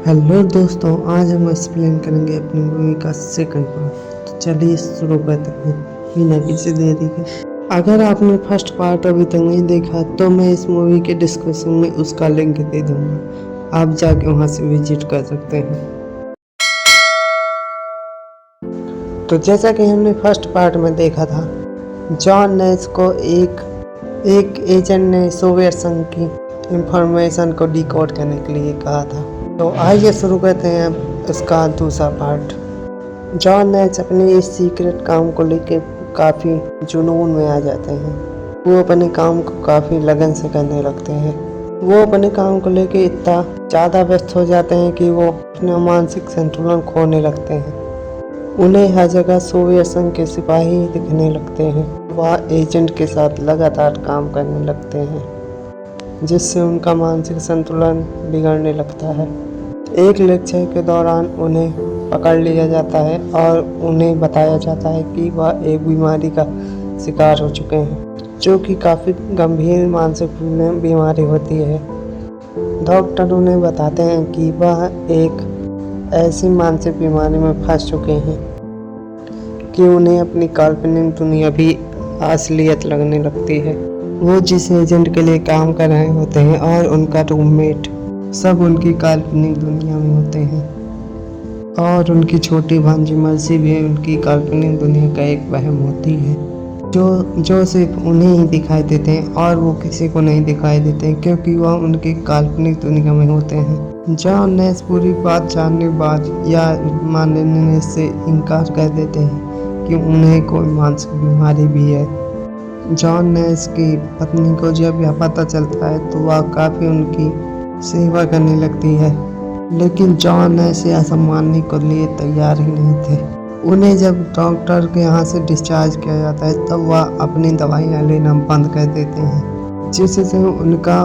Hello दोस्तों, आज हम एक्सप्लेन करेंगे अपनी मूवी का सेकंड पार्ट। तो चलिए शुरू करते हैं बिना किसी देरी के। अगर आपने फर्स्ट पार्ट अभी तक नहीं देखा तो मैं इस मूवी के डिस्क्रिप्शन में उसका लिंक दे दूंगा, आप जाके वहां से विजिट कर सकते हैं। तो जैसा कि हमने फर्स्ट पार्ट में देखा था, जॉन नेस को एक एजेंट ने सोवियत संघ की इंफॉर्मेशन को डिकोड करने के लिए कहा था। तो आइए शुरू करते हैं इसका दूसरा पार्ट। जॉन नेस अपने इस सीक्रेट काम को लेकर काफ़ी जुनून में आ जाते हैं। वो अपने काम को काफ़ी लगन से करने लगते हैं। वो अपने काम को लेकर इतना ज़्यादा व्यस्त हो जाते हैं कि वो अपना मानसिक संतुलन खोने लगते हैं। उन्हें हर जगह सोवियत संघ के सिपाही दिखने लगते हैं। वह एजेंट के साथ लगातार काम करने लगते हैं, जिससे उनका मानसिक संतुलन बिगड़ने लगता है। एक लेक्चर के दौरान उन्हें पकड़ लिया जाता है और उन्हें बताया जाता है कि वह एक बीमारी का शिकार हो चुके हैं, जो कि काफ़ी गंभीर मानसिक बीमारी होती है। डॉक्टर उन्हें बताते हैं कि वह एक ऐसी मानसिक बीमारी में फंस चुके हैं कि उन्हें अपनी काल्पनिक दुनिया भी असलियत लगने लगती है। वो जिस एजेंट के लिए काम कर रहे होते हैं और उनका रूममेट सब उनकी काल्पनिक दुनिया में होते हैं, और उनकी छोटी भांजी मर्सी भी उनकी काल्पनिक दुनिया का एक वहम होती है, जो सिर्फ उन्हें ही दिखाई देते हैं और वो किसी को नहीं दिखाई देते क्योंकि वह उनकी काल्पनिक दुनिया में होते हैं। जॉन नेस पूरी बात जानने के बाद या मानने से इनकार कर देते हैं कि उन्हें कोई मानसिक बीमारी भी है। जॉन नेस की पत्नी को जब यह पता चलता है तो वह काफ़ी उनकी सेवा करने लगती है, लेकिन जॉन नेस यह सब मानने के लिए तैयार ही नहीं थे। उन्हें जब डॉक्टर के यहाँ से डिस्चार्ज किया जाता है तब वह अपनी दवाइयाँ लेना बंद कर देते हैं, जिससे उनका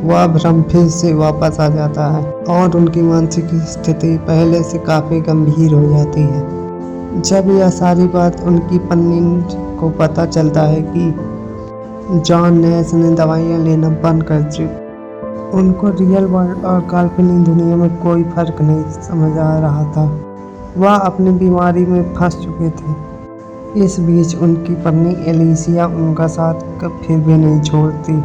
वह भ्रम फिर से वापस आ जाता है और उनकी मानसिक स्थिति पहले से काफ़ी गंभीर हो जाती है। जब यह सारी बात उनकी पत्नी को पता चलता है कि जॉन नेस ने दवाइयाँ लेना बंद कर दी, उनको रियल वर्ल्ड और काल्पनिक दुनिया में कोई फर्क नहीं समझ आ रहा था। वह अपनी बीमारी में फंस चुके थे। इस बीच उनकी पत्नी एलिसिया उनका साथ फिर भी नहीं छोड़ती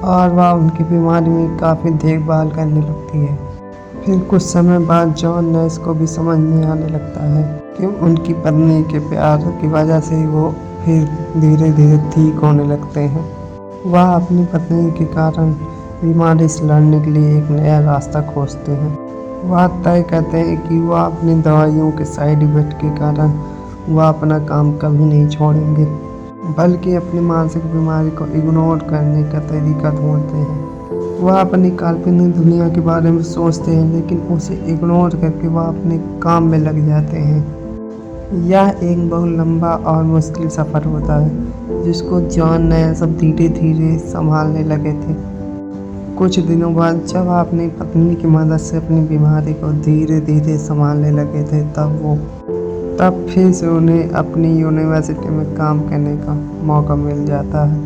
और वह उनकी बीमारी में काफ़ी देखभाल करने लगती है। फिर कुछ समय बाद जॉन नेस को भी समझ में आने लगता है कि उनकी पत्नी के प्यार की वजह से वो फिर धीरे धीरे ठीक होने लगते हैं। वह अपनी पत्नी के कारण बीमारी से लड़ने के लिए एक नया रास्ता खोजते हैं। वह तय करते हैं कि वह अपनी दवाइयों के साइड इफेक्ट के कारण वह अपना काम कभी नहीं छोड़ेंगे, बल्कि अपनी मानसिक बीमारी को इग्नोर करने का तरीका ढूंढते हैं। वह अपनी काल्पनिक दुनिया के बारे में सोचते हैं, लेकिन उसे इग्नोर करके वह अपने काम में लग जाते हैं। यह एक बहुत लंबा और मुश्किल सफ़र होता है, जिसको जॉन नेस सब धीरे धीरे संभालने लगे थे। कुछ दिनों बाद जब वह अपनी पत्नी की मदद से अपनी बीमारी को धीरे धीरे संभालने लगे थे, तब फिर से उन्हें अपनी यूनिवर्सिटी में काम करने का मौका मिल जाता है।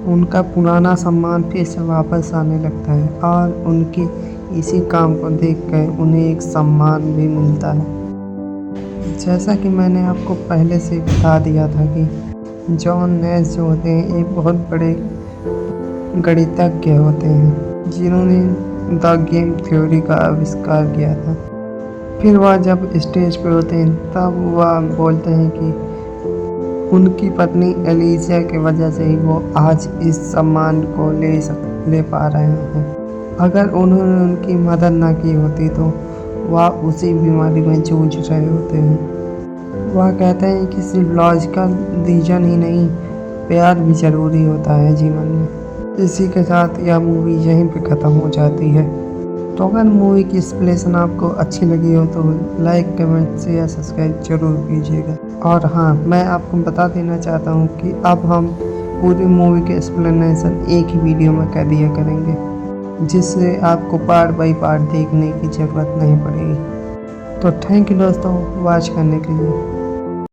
उनका पुराना सम्मान फिर से वापस आने लगता है और उनके इसी काम को देखकर उन्हें एक सम्मान भी मिलता है। जैसा कि मैंने आपको पहले से बता दिया था कि जॉन नेस जो होते हैं एक बहुत बड़े गणितज्ञ होते हैं, जिन्होंने द गेम थ्योरी का आविष्कार किया था। फिर वह जब स्टेज पे होते हैं तब वह बोलते हैं कि उनकी पत्नी एलिसिया की वजह से ही वो आज इस सम्मान को ले पा रहे हैं। अगर उन्होंने उनकी मदद ना की होती तो वह उसी बीमारी में जूझ रहे होते हैं। वह कहते हैं कि सिर्फ लॉजिकल रीजन ही नहीं, प्यार भी ज़रूरी होता है जीवन में। इसी के साथ यह मूवी यहीं पे ख़त्म हो जाती है। तो अगर मूवी की एक्सप्लेनेशन आपको अच्छी लगी हो तो लाइक, कमेंट, शेयर, सब्सक्राइब जरूर कीजिएगा। और हाँ, मैं आपको बता देना चाहता हूँ कि अब हम पूरी मूवी के एक्सप्लेनेशन एक ही वीडियो में कर दिया करेंगे, जिससे आपको पार्ट बाई पार्ट देखने की ज़रूरत नहीं पड़ेगी। तो थैंक यू दोस्तों वॉच करने के लिए।